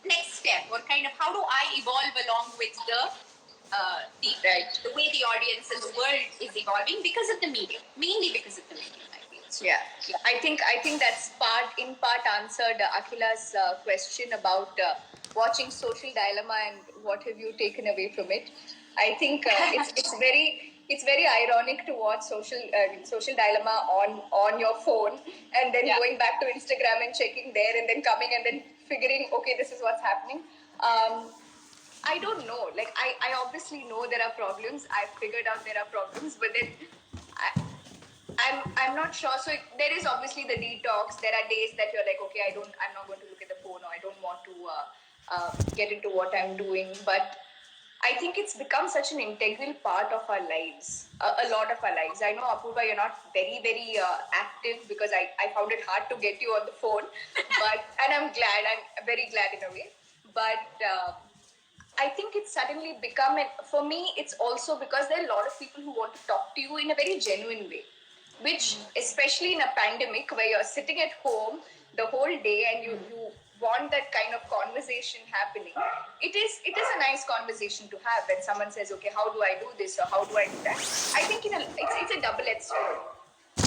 next step, or kind of how do I evolve along with the way the audience and the world is evolving because of the medium, mainly because of the medium, I feel. So, yeah. I think that's in part answered Akhila's question about watching Social Dilemma and what have you taken away from it. I think it's very ironic to watch Social Dilemma on your phone and then going back to Instagram and checking there and then coming and then figuring, okay, this is what's happening. I don't know. Like, I obviously know there are problems. I've figured out there are problems, but then I'm not sure. So there is obviously the detox. There are days that you're like, okay, I'm not going to look at the phone, or I don't want to get into what I'm doing. But I think it's become such an integral part of our lives, a lot of our lives. I know, Apurva, you're not very, very active because I found it hard to get you on the phone. And I'm very glad in a way. But I think it's suddenly become, for me, it's also because there are a lot of people who want to talk to you in a very genuine way, which, especially in a pandemic where you're sitting at home the whole day and you want that kind of conversation happening. It is a nice conversation to have when someone says, okay, how do I do this or how do I do that? I think it's a double-edged sword.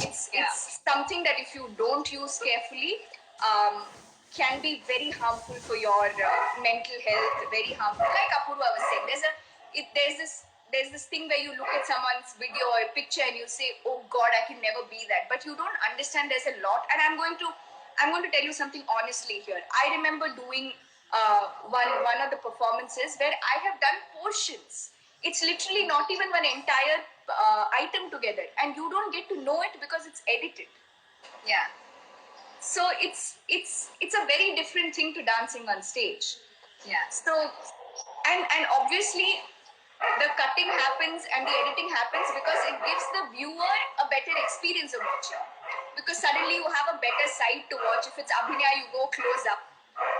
It's something that if you don't use carefully, can be very harmful for your mental health, very harmful. Like Apurva was saying, there's this thing where you look at someone's video or a picture and you say, oh God, I can never be that. But you don't understand there's a lot. And I'm going to tell you something honestly here. I remember doing one of the performances where I have done portions. It's literally not even one entire item together, and you don't get to know it because it's edited. Yeah. So it's a very different thing to dancing on stage. Yeah. So and obviously the cutting happens and the editing happens because it gives the viewer a better experience of watching. Because suddenly you have a better side to watch. If it's Abhinaya, you go close up.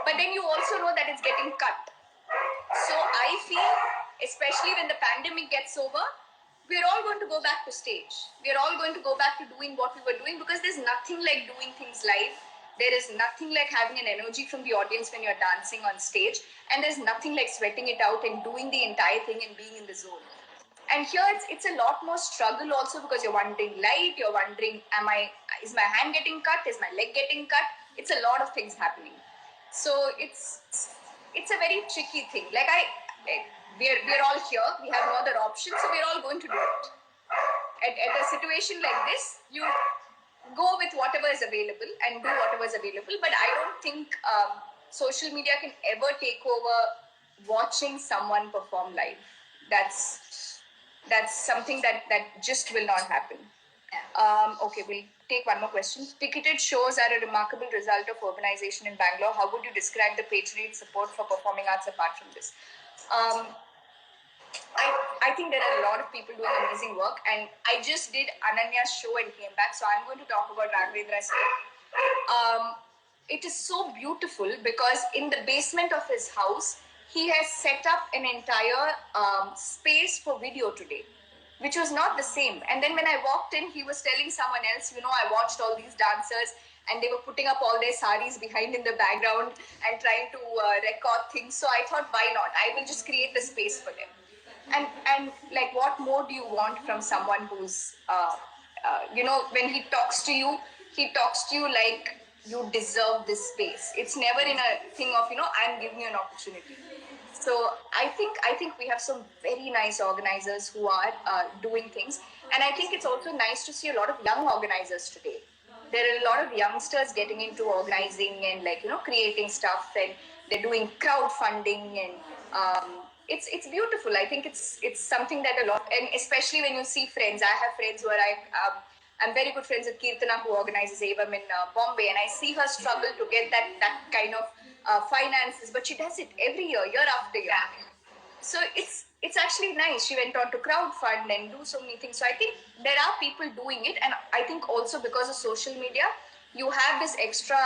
But then you also know that it's getting cut. So I feel, especially when the pandemic gets over, we're all going to go back to stage. We're all going to go back to doing what we were doing because there's nothing like doing things live. There is nothing like having an energy from the audience when you're dancing on stage. And there's nothing like sweating it out and doing the entire thing and being in the zone. And here it's a lot more struggle also because you're wondering light, you're wondering, is my hand getting cut? Is my leg getting cut? It's a lot of things happening. So it's a very tricky thing. Like we're all here, we have no other option, so we're all going to do it. At a situation like this, you go with whatever is available and do whatever is available. But I don't think social media can ever take over watching someone perform live. That's something that just will not happen. Okay, we'll take one more question. Ticketed shows are a remarkable result of urbanization in Bangalore. How would you describe the patronage support for performing arts apart from this? I think there are a lot of people doing amazing work, and I just did Ananya's show and came back, so I'm going to talk about Raghavendra's show. It is so beautiful because in the basement of his house, he has set up an entire space for video today, which was not the same. And then when I walked in, he was telling someone else, I watched all these dancers and they were putting up all their saris behind in the background and trying to record things. So I thought, why not? I will just create the space for them. And like, what more do you want from someone who's, when he talks to you like you deserve this space. It's never in a thing of, I'm giving you an opportunity. So I think we have some very nice organizers who are doing things. And I think it's also nice to see a lot of young organizers today. There are a lot of youngsters getting into organizing and creating stuff, and they're doing crowdfunding, and it's beautiful. I think it's something that a lot, and especially when you see friends. I have friends where I'm very good friends with Kirtana, who organizes AVM in Bombay, and I see her struggle to get that kind of finances, but she does it every year after year. So it's actually nice. She went on to crowdfund and do so many things. So I think there are people doing it, and I think also because of social media, you have this extra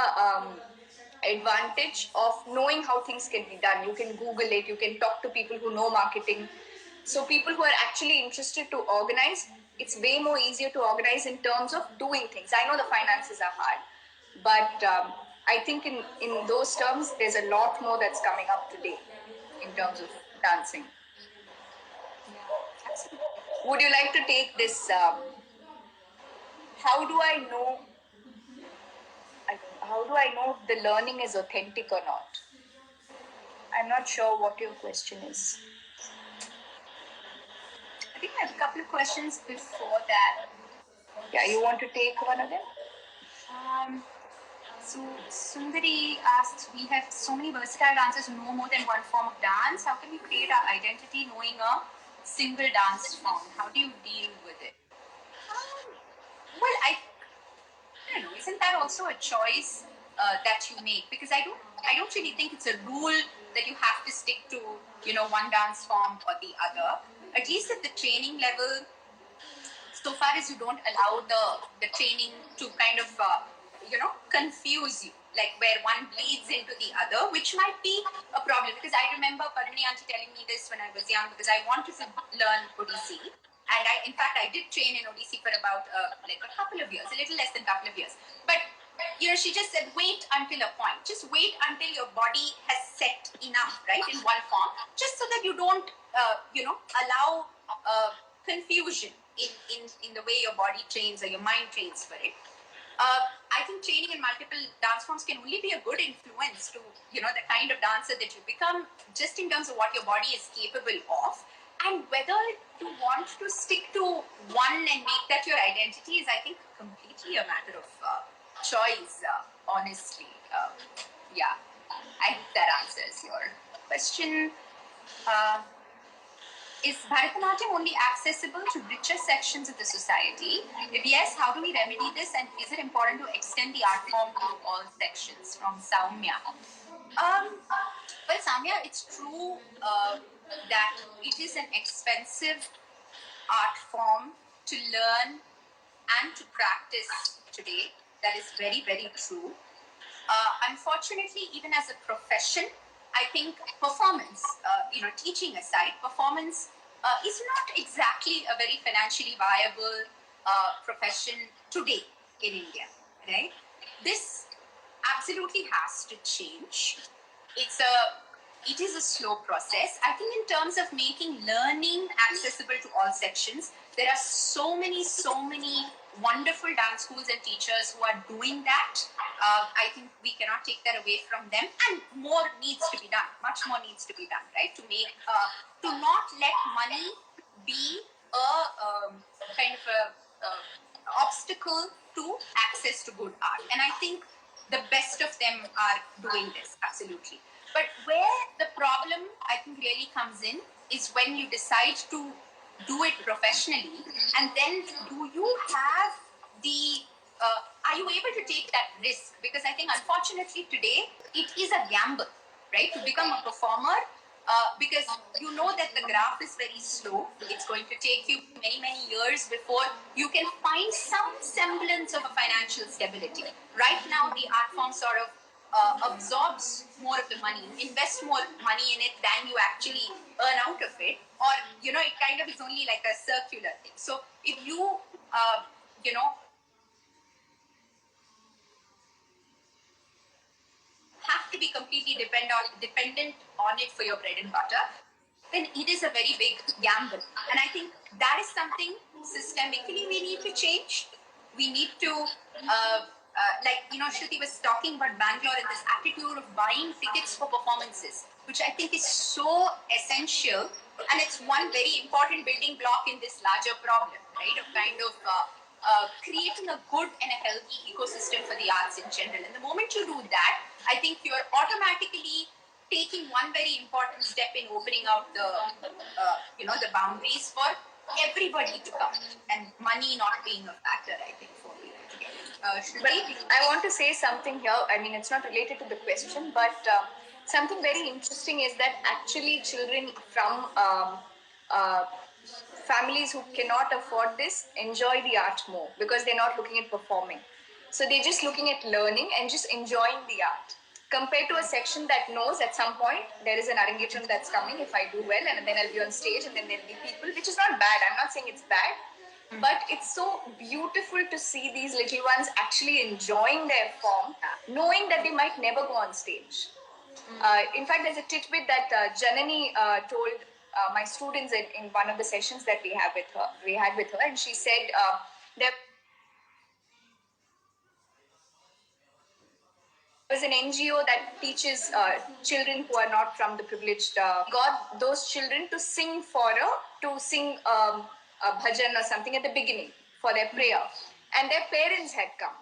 advantage of knowing how things can be done. You can Google it, you can talk to people who know marketing. So people who are actually interested to organize, it's way more easier to organize in terms of doing things. I know the finances are hard, but I think in those terms, there's a lot more that's coming up today in terms of dancing. Absolutely. Would you like to take this? How do I know? How do I know if the learning is authentic or not? I'm not sure what your question is. I think I have a couple of questions before that. Yeah, you want to take one of them? So Sundari asks, we have so many versatile dancers who know more than one form of dance. How can we create our identity knowing a single dance form? How do you deal with it? Well, I don't know. Isn't that also a choice that you make? Because I don't really think it's a rule that you have to stick to, one dance form or the other. At least at the training level, so far as you don't allow the training to kind of confuse you, like where one bleeds into the other, which might be a problem. Because I remember Padmini aunty telling me this when I was young, because I wanted to learn Odissi, and in fact I did train in Odissi for about like a couple of years, a little less than a couple of years. But she just said, wait until a point. Just wait until your body has set enough, right, in one form, just so that you don't allow confusion in the way your body trains or your mind trains for it. I think training in multiple dance forms can only be a good influence to, the kind of dancer that you become, just in terms of what your body is capable of. And whether you want to stick to one and make that your identity is, I think, completely a matter of choice, honestly. Yeah, I hope that answers your question. Is Bharatanatyam only accessible to richer sections of the society? If yes, how do we remedy this? And is it important to extend the art form to all sections? From Saumya. Well, Saumya, it's true that it is an expensive art form to learn and to practice today. That is very, very true. Unfortunately, even as a profession, I think performance, teaching aside, performance is not exactly a very financially viable profession today in India, right? This absolutely has to change. It is a slow process. I think in terms of making learning accessible to all sections, there are so many wonderful dance schools and teachers who are doing that. I think we cannot take that away from them, and more needs to be done. Much more needs to be done, right? To not let money be a kind of a obstacle to access to good art. And I think the best of them are doing this, absolutely. But where the problem, I think, really comes in is when you decide to do it professionally, and then do you have are you able to take that risk? Because I think, unfortunately, today, it is a gamble, right? To become a performer, because you know that the graph is very slow. It's going to take you many, many years before you can find some semblance of a financial stability. Right now, the art form sort of absorbs more of the money, invest more money in it than you actually earn out of it, or it kind of is only like a circular thing. So if you have to be completely dependent on it for your bread and butter, then it is a very big gamble. And I think that is something systemically we need to change. We need to, Shruti was talking about Bangalore and this attitude of buying tickets for performances, which I think is so essential. And it's one very important building block in this larger problem, right? Of kind of creating a good and a healthy ecosystem for the arts in general. And the moment you do that, I think you're automatically taking one very important step in opening out the boundaries for everybody to come, and money not being a factor, I think, for you. But I want to say something here. I mean, it's not related to the question, but something very interesting is that actually children from families who cannot afford this enjoy the art more because they're not looking at performing. So they're just looking at learning and just enjoying the art. Compared to a section that knows at some point there is an Arangetram that's coming if I do well, and then I'll be on stage and then there'll be people, which is not bad. I'm not saying it's bad. But it's so beautiful to see these little ones actually enjoying their form, knowing that they might never go on stage. In fact, there's a tidbit that Janani told my students in one of the sessions that we had with her, and she said there was an NGO that teaches children who are not from the privileged, got those children to sing a bhajan or something at the beginning for their prayer, and their parents had come,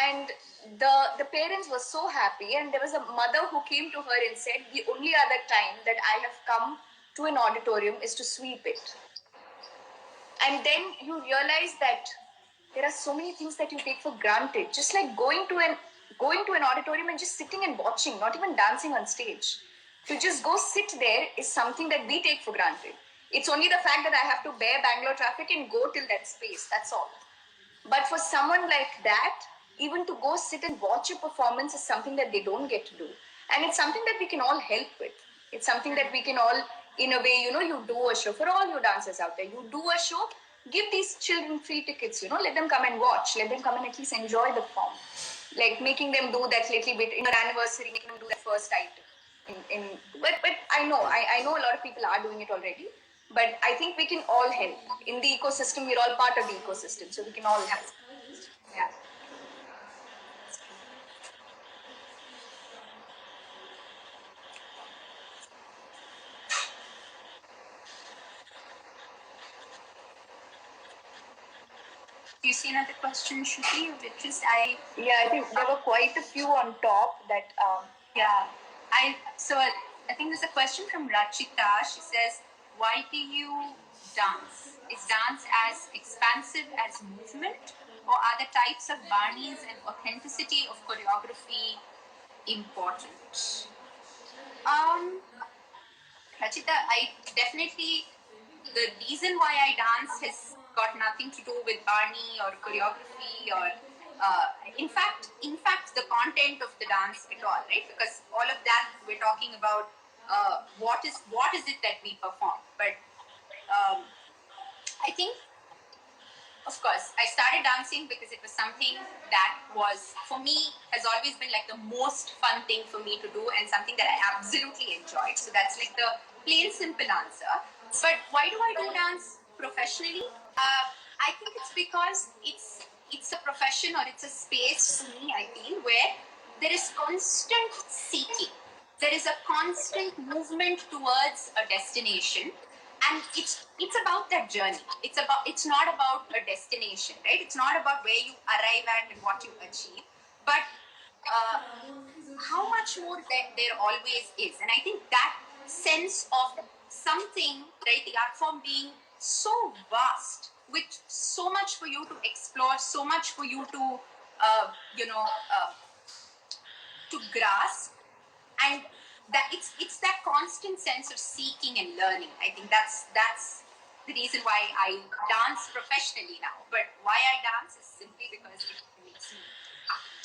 and the parents were so happy, and there was a mother who came to her and said, the only other time that I have come to an auditorium is to sweep it. And then you realize that there are so many things that you take for granted, just like going to an auditorium and just sitting and watching, not even dancing on stage. To just go sit there is something that we take for granted. It's only the fact that I have to bear Bangalore traffic and go till that space, that's all. But for someone like that, even to go sit and watch a performance is something that they don't get to do. And it's something that we can all help with. It's something that we can all, in a way, you do a show for all you dancers out there. You do a show, give these children free tickets, let them come and watch. Let them come and at least enjoy the form. Like making them do that little bit in an anniversary, making them do that first item. But I know a lot of people are doing it already. But I think we can all help. In the ecosystem, we're all part of the ecosystem, so we can all help. Yeah. Do you see another question, Shruti, which is Yeah, I think there were quite a few on top that. Yeah, I think there's a question from Rachita. She says, "Why do you dance? Is dance as expansive as movement, or are the types of barneys and authenticity of choreography important?" Rachita, the reason why I dance has got nothing to do with Barney or choreography or, in fact, the content of the dance at all, right? Because all of that we're talking about, what is it that we perform? But I think, of course, I started dancing because it was something that was, for me, has always been like the most fun thing for me to do and something that I absolutely enjoyed. So that's like the plain simple answer. But why do I do dance professionally? I think it's because it's a profession or it's a space for me, I feel, where there is constant seeking. There is a constant movement towards a destination, and it's about that journey. It's not about a destination, right? It's not about where you arrive at and what you achieve, but how much more there always is. And I think that sense of something, right, the art form being so vast, with so much for you to explore, so much for you to to grasp, and that it's that constant sense of seeking and learning. I think that's the reason why I dance professionally now. But why I dance is simply because it makes me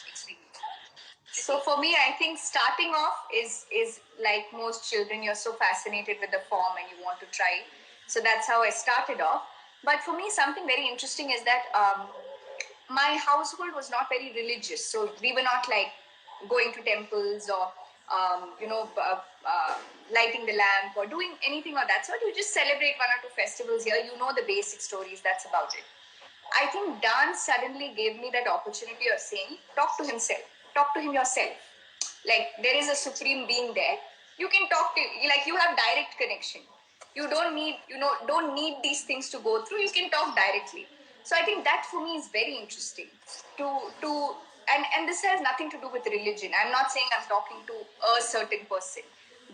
extremely happy. So for me, I think starting off is like most children, you're so fascinated with the form and you want to try. So that's how I started off. But for me, something very interesting is that my household was not very religious. So we were not like going to temples or lighting the lamp or doing anything of that sort. You just celebrate one or two festivals here. You know the basic stories. That's about it. I think dance suddenly gave me that opportunity of saying, talk to himself, talk to him yourself. Like there is a supreme being there. You can talk to, like you have direct connection. You don't need these things to go through. You can talk directly. So I think that for me is very interesting. And this has nothing to do with religion. I'm not saying I'm talking to a certain person,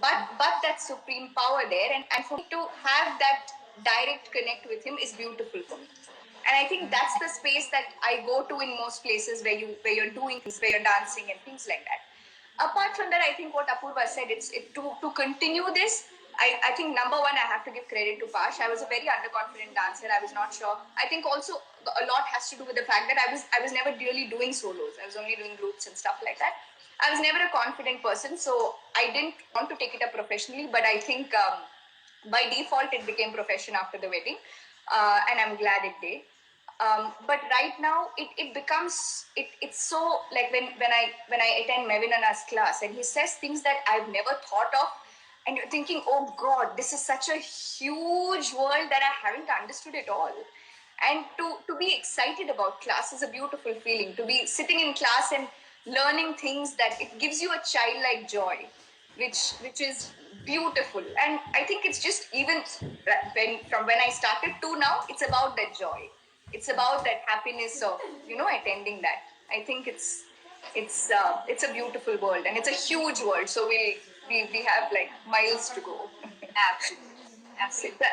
but that supreme power there, and for me to have that direct connect with him is beautiful for me. And I think that's the space that I go to in most places where you're doing things, where you're dancing and things like that. Apart from that, I think what Apurva said, to continue this. I think number one, I have to give credit to Pash. I was a very underconfident dancer. I was not sure. I think also a lot has to do with the fact that I was never really doing solos. I was only doing groups and stuff like that. I was never a confident person, so I didn't want to take it up professionally. But I think by default, it became profession after the wedding, and I'm glad it did. But right now it becomes it's so like when I attend Mevinana's class and he says things that I've never thought of, and you're thinking, oh God, this is such a huge world that I haven't understood at all. And to be excited about class is a beautiful feeling. To be sitting in class and learning things, that it gives you a childlike joy, which is beautiful. And I think it's just even when I started to now, it's about that joy. It's about that happiness of attending that. I think it's a beautiful world, and it's a huge world. So we have like miles to go. Absolutely. Absolutely.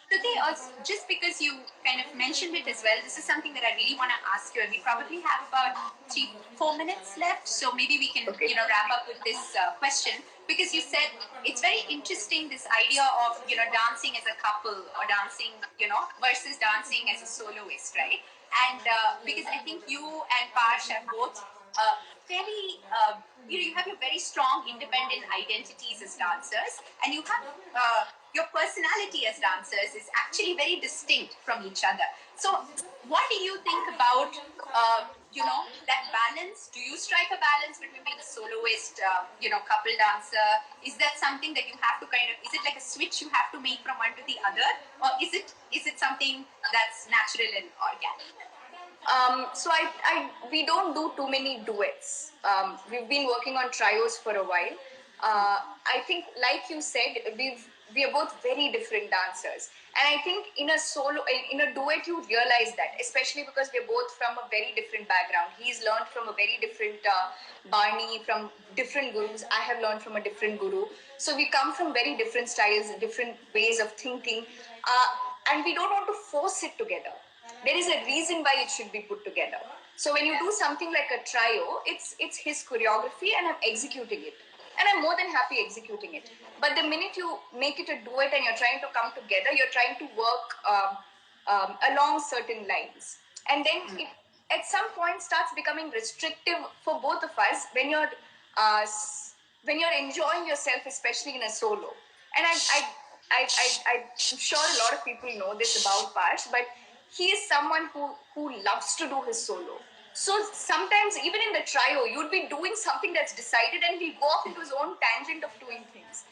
Today, also, just because you kind of mentioned it as well, this is something that I really want to ask you, and we probably have about 3-4 minutes left, so maybe we can, Okay. wrap up with this question, because you said it's very interesting, this idea of, dancing as a couple or dancing, versus dancing as a soloist, right? And because I think you and Parsh have both very, you have your very strong independent identities as dancers, and you have your personality as dancers is actually very distinct from each other. So, what do you think about, that balance? Do you strike a balance between being a soloist, couple dancer? Is that something that you have to kind of? Is it like a switch you have to make from one to the other, or is it something that's natural and organic? So we don't do too many duets. We've been working on trios for a while. I think, like you said, we are both very different dancers, and I think in a duet, you realize that, especially because we're both from a very different background. He's learned from a very different Barney, from different gurus. I have learned from a different guru. So we come from very different styles, different ways of thinking, and we don't want to force it together. There is a reason why it should be put together. So when you do something like a trio, it's his choreography and I'm executing it. And I'm more than happy executing it. But the minute you make it a duet and you're trying to come together, you're trying to work along certain lines. And then it at some point starts becoming restrictive for both of us uh, when you're enjoying yourself, especially in a solo. And I'm sure a lot of people know this about Parsh, but he is someone who loves to do his solo. So sometimes, even in the trio, you'd be doing something that's decided, and he'll go off into his own tangent of doing things.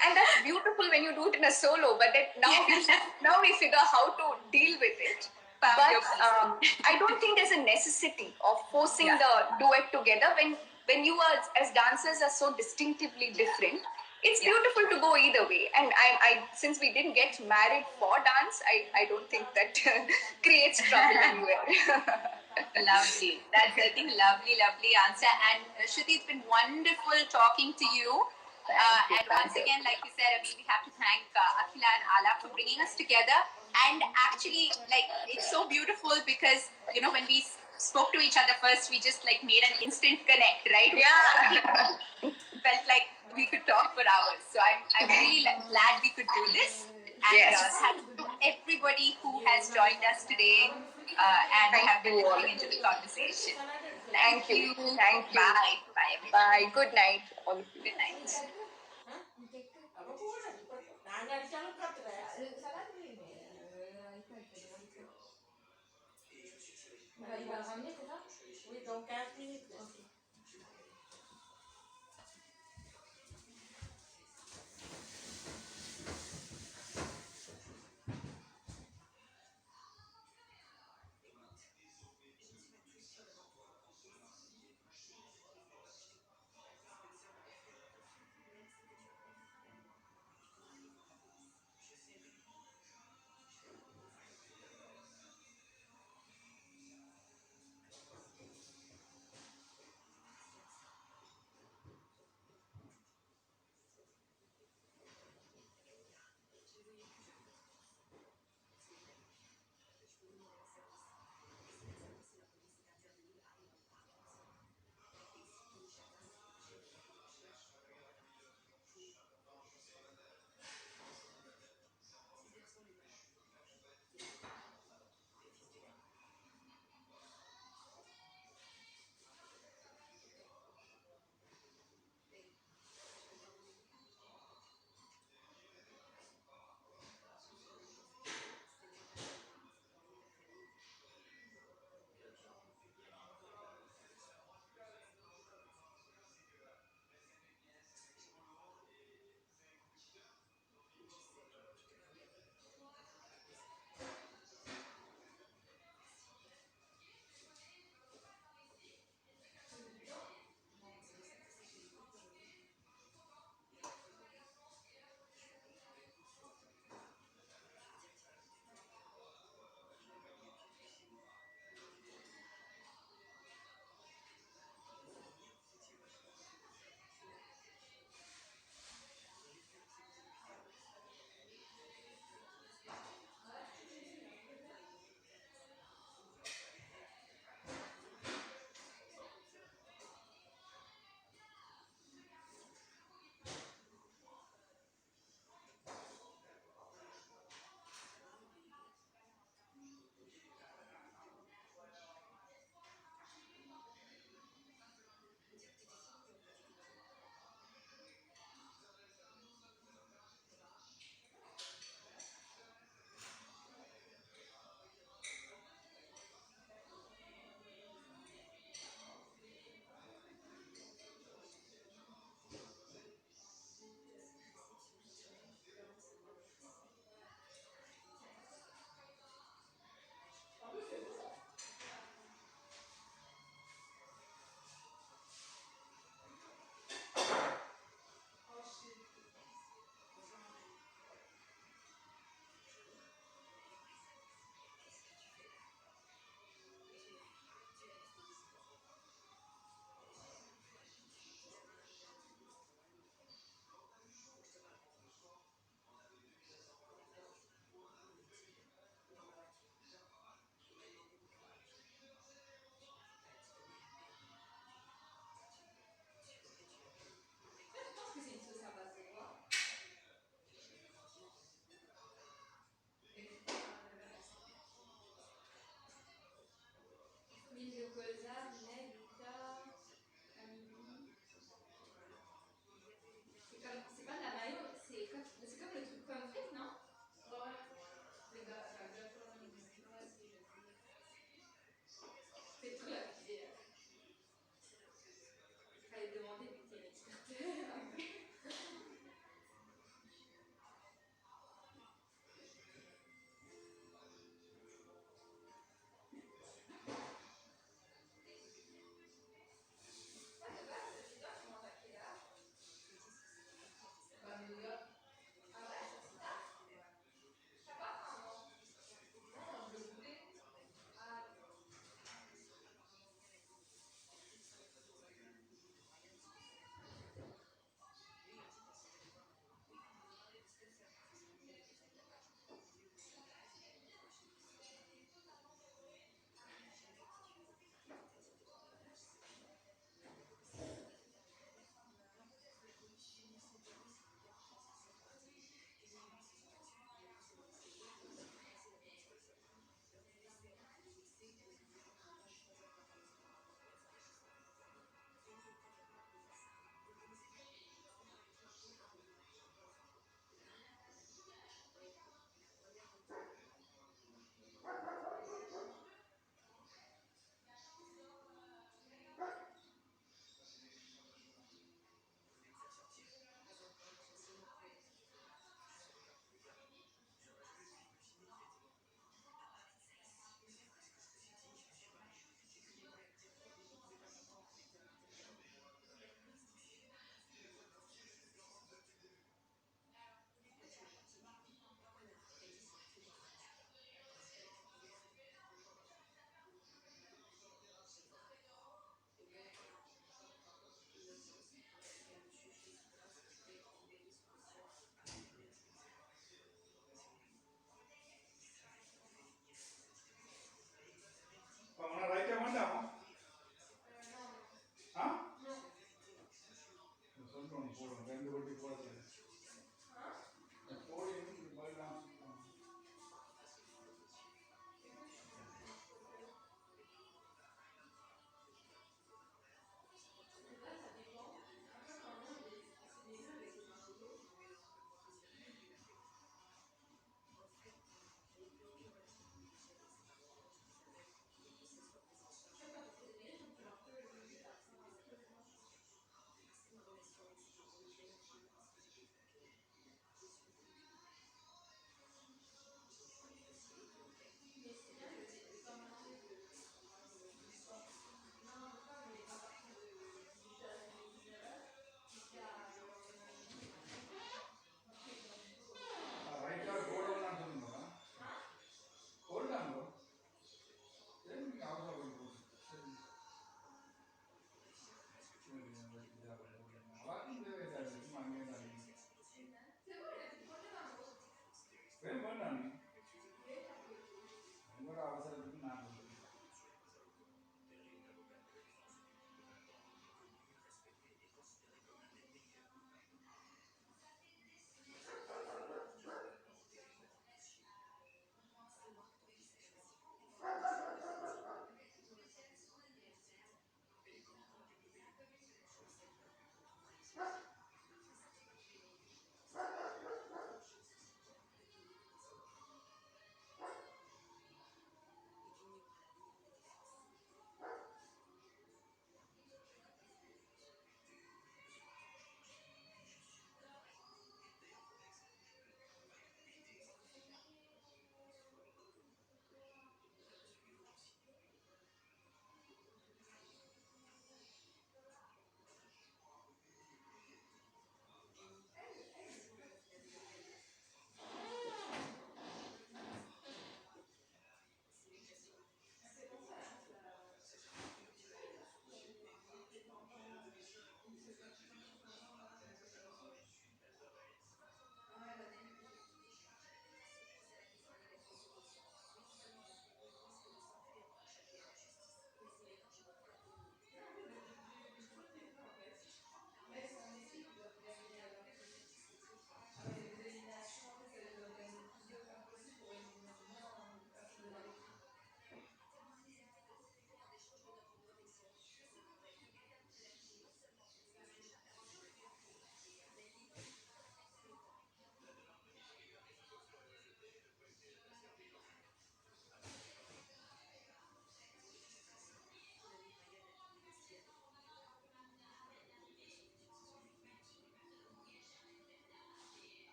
And that's beautiful when you do it in a solo, but now we figure how to deal with it. But I don't think there's a necessity of forcing the duet together when you are, as dancers, are so distinctively different. It's beautiful to go either way. And I since we didn't get married for dance, I don't think that creates trouble anywhere. Lovely. That's, I think, lovely answer. And Shruti, it's been wonderful talking to you. And once again, like you said, I mean, we have to thank Akhila and Ala for bringing us together. And actually, like, it's so beautiful because, when we spoke to each other first, we just like made an instant connect, right? Yeah. Felt like we could talk for hours. So I'm really glad we could do this. And Yes. thank you to everybody who has joined us today and Thank have been you all. listening into the conversation. Thank you. Thank you. Bye. Bye, everybody. Bye. Good night, all of you. Good night.